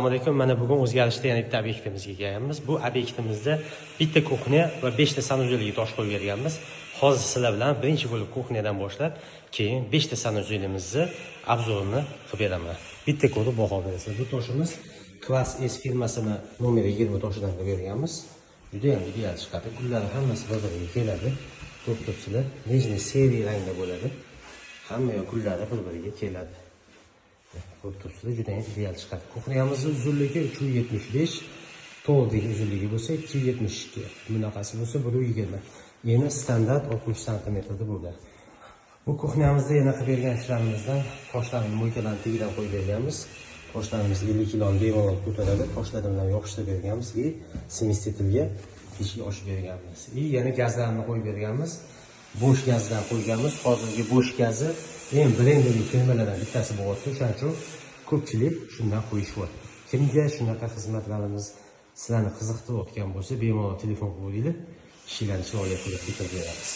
Assalomu alaykum. Mana bugun o'zgarishda yana bitta obyektimizga kelganmiz. Bu obyektimizda bitta kuxnya va 5 ta sanuzelga tosh qo'yib berganmiz. Hozir sizlar bilan birinchi bo'lib kuxnyadan boshlab, keyin 5 ta sanuzelimizni obzorini qilib beraman. Bitta ko'rib baho berasiz. Bu toshimiz Class S firmasini nomer 20 toshidan qilib berganmiz. Juda ham ideal chiqadi. Gullari hammasi bir-biriga keladi. To'p-to'psilar, nejniy seriya rangda bo'ladi. Hamma gullari bir-biriga keladi. To'p-to'psilar juda ham ideal chiqadi. Kuxnyamizning uzunligi 375, to'g'ridagi uzunligi bo'lsa 272. Bunaqasi bo'lsa 120. Yana standart 60 sm da bo'ladi. Bu kuxnyamizda yana qilib bergan ishlarimizdan toshlarni mo'ykalarni tagidan qo'yib berganmiz. Toshlarimiz 50 kg bemalol ko'taradi. Toshlar bilan yopishtirib berganmiz va smestitilga teshik ochib berganmiz. Yana gazlarni qo'yib berganmiz. Bo'sh gazdan qo'yganmiz. Hozirgi bo'sh gazi eng birinchi firmalardan bittasi bo'lyapti. Shuning uchun ko'pchilik shundan qo'yishyapti. Kimga shunaqa xizmatlarimiz sizlarni qiziqtirayotgan bo'lsa, bemalol telefon qiling, ishlarni chiroyli qilib beramiz.